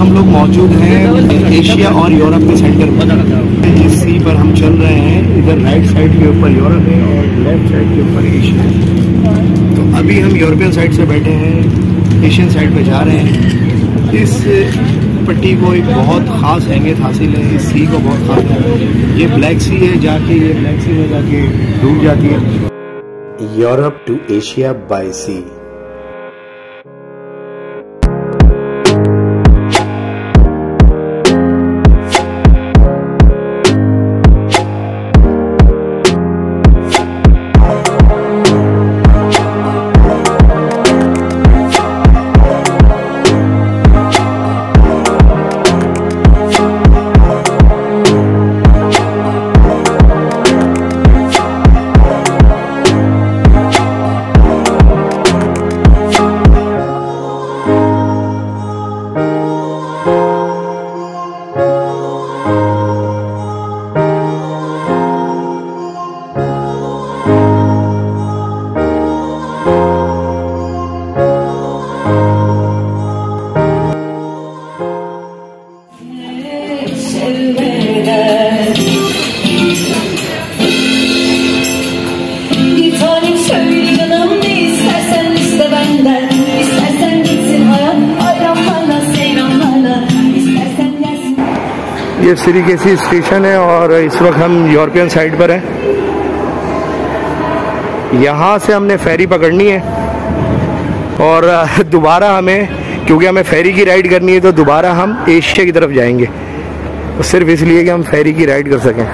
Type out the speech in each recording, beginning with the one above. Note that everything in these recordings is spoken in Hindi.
हम लोग मौजूद हैं एशिया और यूरोप के सेंटर में। जिस सी पर हम चल रहे हैं, इधर राइट साइड के ऊपर यूरोप है और लेफ्ट साइड के ऊपर एशिया है। तो अभी हम यूरोपियन साइड से बैठे हैं, एशियन साइड पे जा रहे हैं। इस पट्टी को एक बहुत ख़ास अहमियत हासिल है, इस सी को बहुत ख़ास है। ये ब्लैक सी है, जाके ये ब्लैक सी में जाके डूब जाती है। यूरोप टू एशिया बाय सी। ये श्रीकेसी स्टेशन है और इस वक्त हम यूरोपियन साइड पर हैं। यहाँ से हमने फेरी पकड़नी है और दोबारा हमें, क्योंकि हमें फेरी की राइड करनी है, तो दोबारा हम एशिया की तरफ जाएंगे, तो सिर्फ इसलिए कि हम फेरी की राइड कर सकें।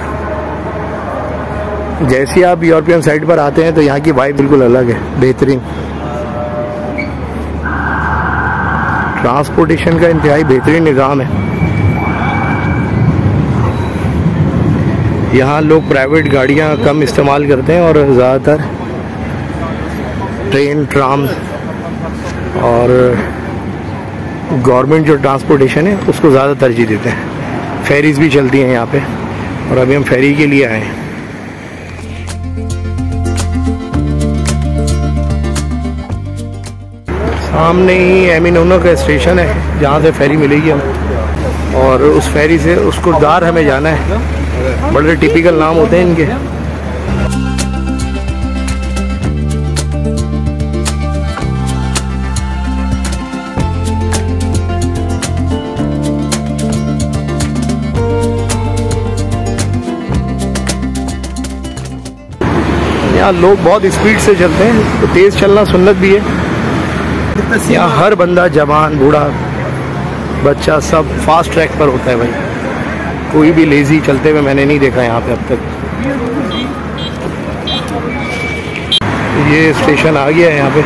जैसे आप यूरोपियन साइड पर आते हैं तो यहाँ की वाइब बिल्कुल अलग है, बेहतरीन। ट्रांसपोर्टेशन का इंतहाई बेहतरीन निज़ाम है। यहाँ लोग प्राइवेट गाड़ियाँ कम इस्तेमाल करते हैं और ज़्यादातर ट्रेन, ट्राम और गवर्नमेंट जो ट्रांसपोर्टेशन है उसको ज़्यादा तरजीह देते हैं। फेरीज भी चलती हैं यहाँ पे और अभी हम फेरी के लिए आए हैं। सामने ही एमिनोनो का स्टेशन है जहाँ से फेरी मिलेगी हम, और उस फेरी से उसकुरदार हमें जाना है। बड़े टिपिकल नाम होते हैं इनके। यहाँ लोग बहुत स्पीड से चलते हैं, तो तेज चलना सुन्नत भी है। यहाँ हर बंदा, जवान, बूढ़ा, बच्चा, सब फास्ट ट्रैक पर होता है भाई। कोई भी लेजी चलते हुए मैंने नहीं देखा यहाँ पे अब तक। ये स्टेशन आ गया है यहाँ पे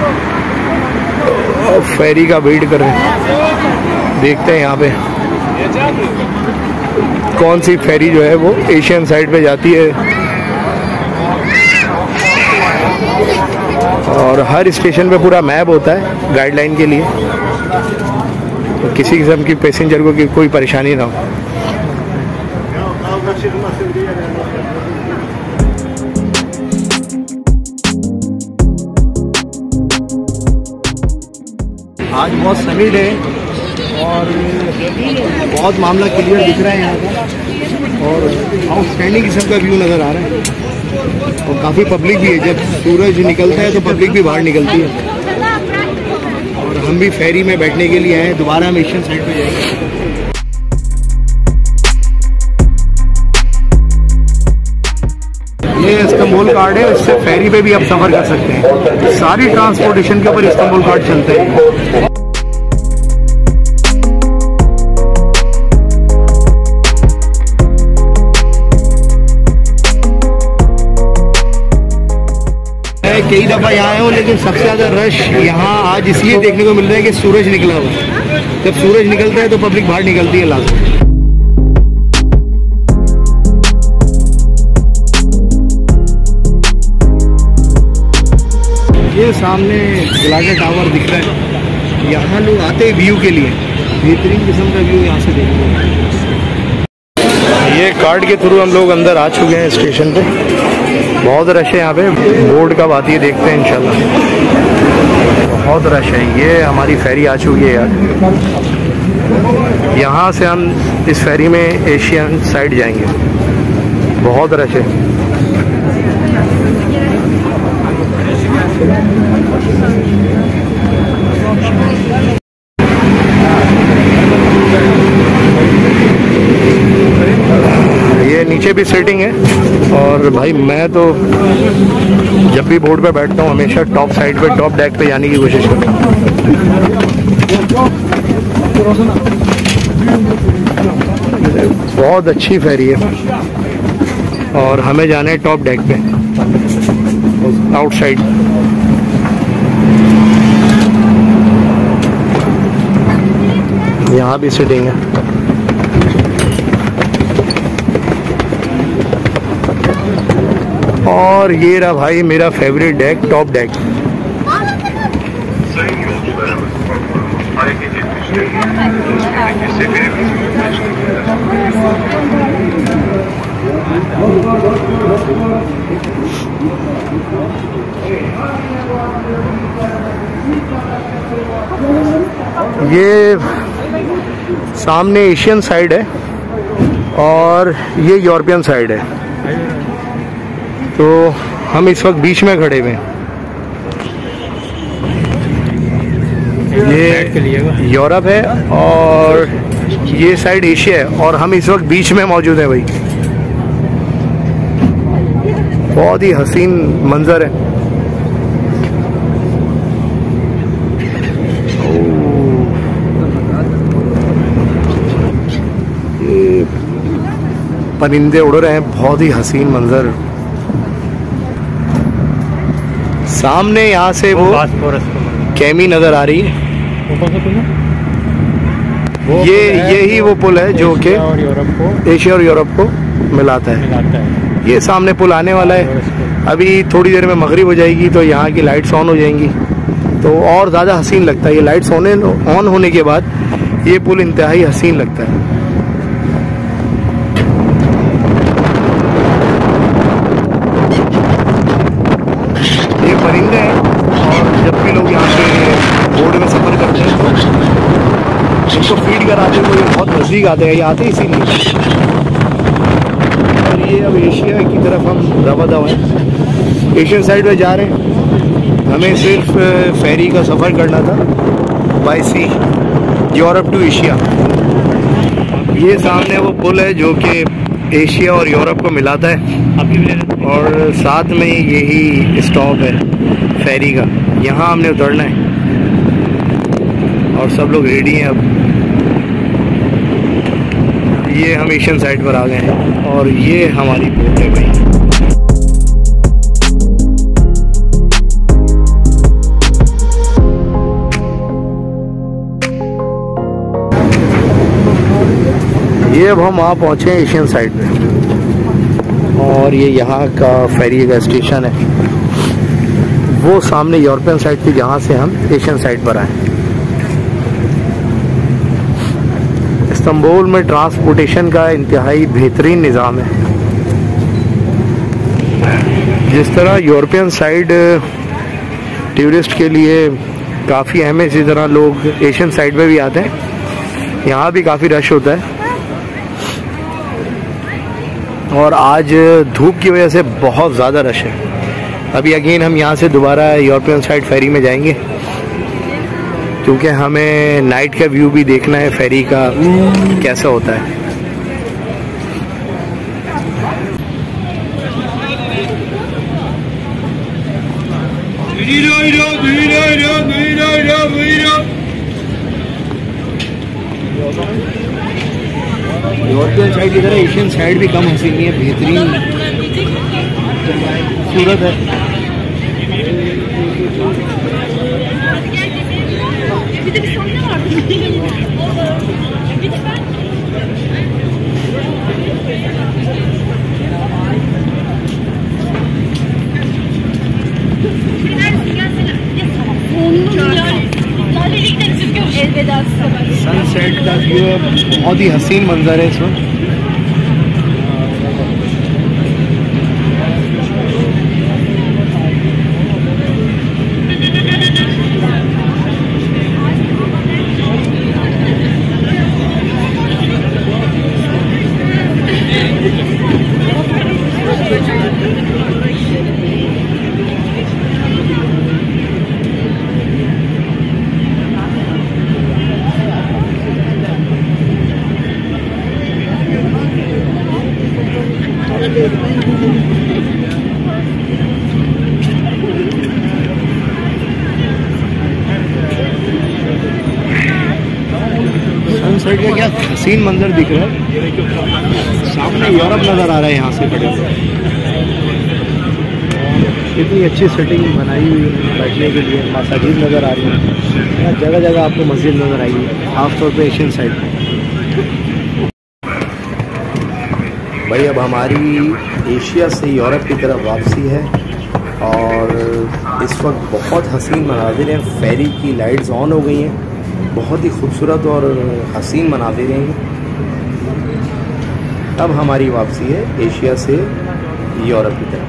और फेरी का वेट कर रहे हैं। देखते हैं यहाँ पे कौन सी फेरी जो है वो एशियन साइड पे जाती है। और हर स्टेशन पे पूरा मैप होता है गाइडलाइन के लिए, तो किसी किस्म की पैसेंजर को कोई परेशानी ना हो। आज बहुत सनी डे और बहुत मामला क्लियर दिख रहा है यहाँ का, और आउटस्टैंडिंग किस्म का व्यू नज़र आ रहा है। और काफ़ी पब्लिक भी है। जब सूरज निकलता है तो पब्लिक भी बाहर निकलती है। और हम भी फेरी में बैठने के लिए आए। दोबारा हम एशियन साइड पे जाएंगे। ये इस्तांबुल कार्ड है, इससे फेरी पे भी आप सफ़र कर सकते हैं। सारी ट्रांसपोर्टेशन के ऊपर इस्तांबुल कार्ड चलते हैं। कई दफ़ा यहाँ आया हूँ, लेकिन सबसे ज़्यादा रश यहाँ आज इसलिए देखने को मिल रहा है कि सूरज निकला हुआ है। जब सूरज निकलता है तो पब्लिक बाहर निकलती है लाजमी। ये सामने गलाडा टावर दिख रहा है। यहाँ लोग आते हैं व्यू के लिए, बेहतरीन किस्म का व्यू यहाँ से देखने। ये कार्ड के थ्रू हम लोग अंदर आ चुके हैं स्टेशन पे। बहुत रश है यहाँ पे। बोर्ड कब आती है देखते हैं इंशाल्लाह। बहुत रश है। ये हमारी फेरी आ चुकी है यार। यहाँ से हम इस फेरी में एशियन साइड जाएंगे। बहुत रश है। ये नीचे भी सीटिंग है और भाई मैं तो जब भी बोर्ड पे बैठता हूँ हमेशा टॉप साइड पे, टॉप डेक पे जाने की कोशिश करता हूँ। बहुत अच्छी फेरी है और हमें जाना है टॉप डेक पे, आउटसाइड। यहाँ भी सीटिंग है। और ये रहा भाई मेरा फेवरेट डेक, टॉप डेक। ये सामने एशियन साइड है और ये यूरोपियन साइड है, तो हम इस वक्त बीच में खड़े हुए हैं। ये यूरोप है और ये साइड एशिया है और हम इस वक्त बीच में मौजूद हैं भाई। बहुत ही हसीन मंजर है। ये परिंदे उड़ रहे हैं, बहुत ही हसीन मंजर। सामने यहाँ से वो कैमी नजर आ रही है। यही वो पुल है जो कि एशिया और यूरोप को मिलाता है। ये सामने पुल आने वाला है। अभी थोड़ी देर में मगरिब हो जाएगी तो यहाँ की लाइट्स ऑन हो जाएंगी तो और ज़्यादा हसीन लगता है। ये लाइट्स ऑन होने के बाद ये पुल इंतहाई हसीन लगता है। ये परिंदे हैं और जब भी लोग यहाँ पे बोर्ड में सफ़र करते हैं तो इनको फीड कराते हैं, ये बहुत नज़दीक आते हैं, ये आते हैं इसीलिए। और ये अब एशिया की तरफ हम रवाना हैं, एशियन साइड में जा रहे हैं। हमें सिर्फ फेरी का सफ़र करना था by sea, Europe to Asia. ये सामने वो पुल है जो कि एशिया और यूरोप को मिलाता है और साथ में यही स्टॉप है फेरी का। यहाँ हमने उतरना है और सब लोग रेडी हैं। अब ये हम एशियन साइड पर आ गए हैं और ये हमारी बोट है भाई। ये अब हम वहाँ पहुँचे हैं एशियन साइड में और ये यहाँ का फेरी का स्टेशन है। वो सामने यूरोपियन साइड थी जहाँ से हम एशियन साइड पर आए। इस्तांबुल में ट्रांसपोर्टेशन का इंतहाई बेहतरीन निज़ाम है। जिस तरह यूरोपियन साइड टूरिस्ट के लिए काफ़ी अहम है, इसी तरह लोग एशियन साइड में भी आते हैं। यहाँ भी काफ़ी रश होता है और आज धूप की वजह से बहुत ज़्यादा रश है। अभी अगेन हम यहाँ से दोबारा यूरोपियन साइड फेरी में जाएंगे क्योंकि हमें नाइट का व्यू भी देखना है फेरी का कैसा होता है। यूरोपियन साइड की तरह एशियन साइड भी कम हसीन नहीं है, बेहतरीन खूबसूरत है। सनसेट का व्यू बहुत ही हसीन मंजर है इस वक्त। बहुत हसीन मंजर दिख रहा है। सामने यूरोप नज़र आ रहा है यहाँ से खड़े हुए। कितनी अच्छी सेटिंग बनाई हुई है बैठने के लिए, मसाजिद नज़र आ रही है, जगह जगह आपको मस्जिद नज़र आई है, खासतौर पर एशियन साइड में। भाई अब हमारी एशिया से यूरोप की तरफ वापसी है और इस वक्त बहुत हसीन मनाज़िर हैं। फेरी की लाइट्स ऑन हो गई हैं, बहुत ही खूबसूरत और हसीन मनाज़िर हैं। अब हमारी वापसी है एशिया से यूरोप की तरफ।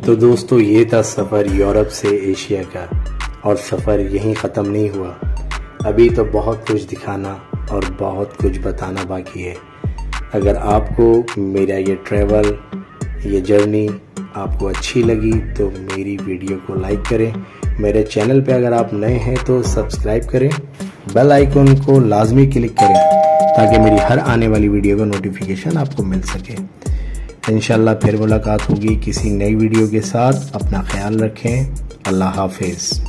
तो दोस्तों ये था सफ़र यूरोप से एशिया का, और सफ़र यहीं ख़त्म नहीं हुआ। अभी तो बहुत कुछ दिखाना और बहुत कुछ बताना बाकी है। अगर आपको मेरा ये ट्रैवल, ये जर्नी आपको अच्छी लगी तो मेरी वीडियो को लाइक करें। मेरे चैनल पे अगर आप नए हैं तो सब्सक्राइब करें, बेल आइकन को लाजमी क्लिक करें ताकि मेरी हर आने वाली वीडियो का नोटिफिकेशन आपको मिल सके। इंशाल्लाह फिर मुलाकात होगी किसी नई वीडियो के साथ। अपना ख्याल रखें। अल्लाह हाफिज़।